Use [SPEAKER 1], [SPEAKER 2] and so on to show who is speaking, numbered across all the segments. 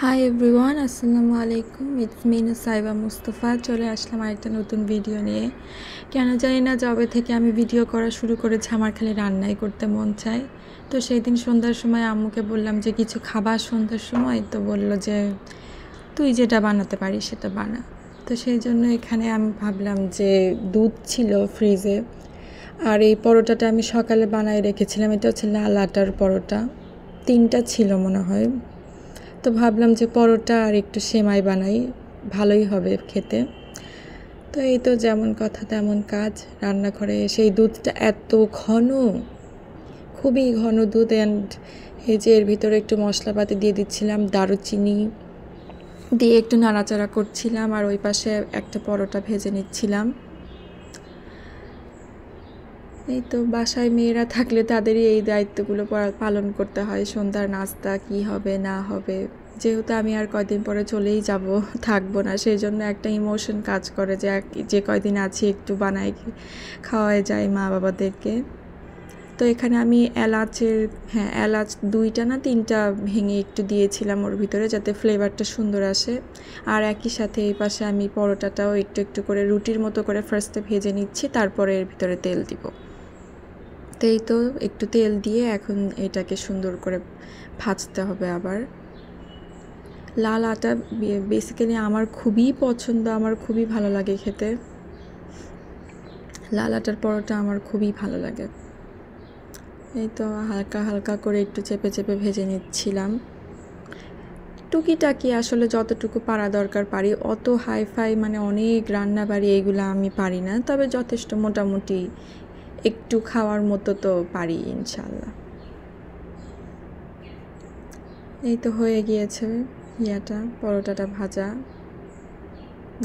[SPEAKER 1] Hi everyone, আসসালামু আলাইকুম। It's me Nusaiba Mustafa. চলে আসলাম আরেকটা নতুন ভিডিও নিয়ে। কেন জানি না, যবে থেকে আমি ভিডিও করা শুরু করেছি আমার খালি রান্নাই করতে মন চায়। তো সেই দিন সন্ধ্যার সময় আম্মুকে বললাম যে কিছু খাবার সন্ধ্যার সময়, তো বলল যে তুই যেটা বানাতে পারিস সেটা বানা। তো সেই জন্য এখানে আমি ভাবলাম যে দুধ ছিল ফ্রিজে, আর এই পরোটাটা আমি সকালে বানাই রেখেছিলাম। এটা হচ্ছে লাল আটার পরোটা, 3টা ছিল মনে হয়। তো ভাবলাম যে পরোটা আর একটু সেমাই বানাই, ভালোই হবে খেতে। তো এই তো যেমন কথা তেমন কাজ। রান্নাঘরে সেই দুধটা এত ঘন, খুবই ঘন দুধ। অ্যান্ড এই যে এর ভিতরে একটু মশলাপাতি দিয়ে দিচ্ছিলাম, দারুচিনি দিয়ে একটু নাড়াচাড়া করছিলাম, আর ওই পাশে একটা পরোটা ভেজে নিচ্ছিলাম। এই তো বাসায় মেয়েরা থাকলে তাদেরই এই দায়িত্বগুলো পালন করতে হয়। সন্ধ্যার নাস্তা কি হবে না হবে, যেহেতু আমি আর কয়দিন পরে চলেই যাব, থাকবো না, সেই জন্য একটা ইমোশন কাজ করে যে যে কয়দিন আছি একটু বানাই খাওয়াই যায় মা বাবাদেরকে। তো এখানে আমি এলাচ 2টা না 3টা ভেঙে একটু দিয়েছিলাম ওর ভিতরে, যাতে ফ্লেভারটা সুন্দর আসে। আর একই সাথে এই পাশে আমি পরোটাটাও একটু একটু করে রুটির মতো করে ফার্স্টে ভেজে নিচ্ছি, তারপরে এর ভিতরে তেল দিব। তো এই তো একটু তেল দিয়ে এখন এটাকে সুন্দর করে ভাজতে হবে। আবার লাল আটা বেসিক্যালি আমার খুবই পছন্দ, আমার খুবই ভালো লাগে খেতে। লাল আটার পরোটা আমার খুবই ভালো লাগে। এই তো হালকা হালকা করে একটু চেপে চেপে ভেজে নিচ্ছিলাম। টুকিটাকি আসলে যতটুকু পারা দরকার পারি, অত হাইফাই মানে অনেক রান্না বাড়ি এইগুলো আমি পারি না, তবে যথেষ্ট মোটামুটি একটু খাওয়ার মতো তো পারি ইনশাল্লাহ। এই তো হয়ে গিয়েছে পরোটাটা ভাজা।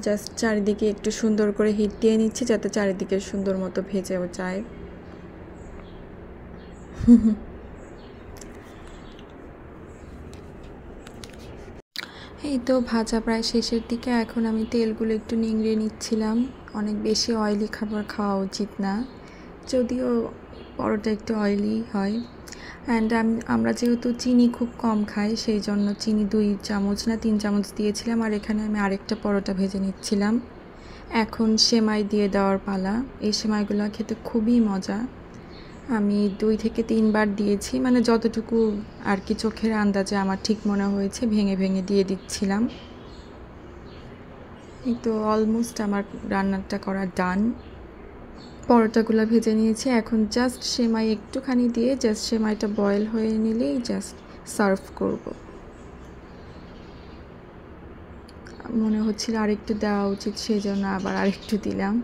[SPEAKER 1] জাস্ট চারিদিকে একটু সুন্দর করে হিট দিয়ে নিচ্ছি, যাতে চারিদিকে সুন্দর মতো ভেজেও যায়। এই তো ভাজা প্রায় শেষের দিকে। এখন আমি তেলগুলো একটু নিংড়ে নিচ্ছিলাম। অনেক বেশি অয়েলি খাবার খাওয়া উচিত না, যদিও পরোটা একটু অয়েলি হয়। অ্যান্ড আমরা যেহেতু চিনি খুব কম খাই, সেই জন্য চিনি 2 চামচ না 3 চামচ দিয়েছিলাম। আর এখানে আমি আরেকটা পরোটা ভেজে নিচ্ছিলাম। এখন সেমাই দিয়ে দেওয়ার পালা। এই সেমাইগুলো খেতে খুবই মজা। আমি 2 থেকে 3 বার দিয়েছি, মানে যতটুকু আর কি চোখের আন্দাজে আমার ঠিক মনে হয়েছে ভেঙে ভেঙে দিয়ে দিচ্ছিলাম। এই তো অলমোস্ট আমার রান্নাটা করা ডান। পরোটাগুলো ভেজে নিয়েছি, এখন জাস্ট সেমাই একটুখানি দিয়ে জাস্ট সেমাইটা বয়েল হয়ে নিলেই জাস্ট সার্ভ করব। মনে হচ্ছিল আরেকটু দেওয়া উচিত, সেই জন্য আবার আরেকটু দিলাম।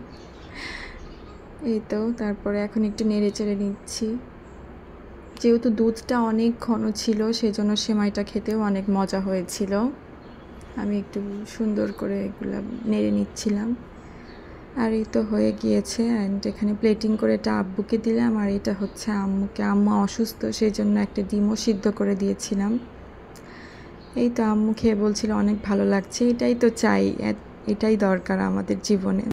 [SPEAKER 1] এই তো তারপরে এখন একটু নেড়ে চেড়ে নিচ্ছি। যেহেতু দুধটা অনেক ঘন ছিল, সেই জন্য সেমাইটা খেতেও অনেক মজা হয়েছিল। আমি একটু সুন্দর করে এগুলো নেড়ে নিচ্ছিলাম। আর এই তো হয়ে গিয়েছে। অ্যান্ড এখানে প্লেটিং করে এটা আব্বুকে দিলাম, আর এটা হচ্ছে আম্মুকে। আম্মু অসুস্থ, সেই জন্য একটা ডিমও সিদ্ধ করে দিয়েছিলাম। এই তো আম্মু খেয়ে বলছিল অনেক ভালো লাগছে। এটাই তো চাই, এটাই দরকার আমাদের জীবনে।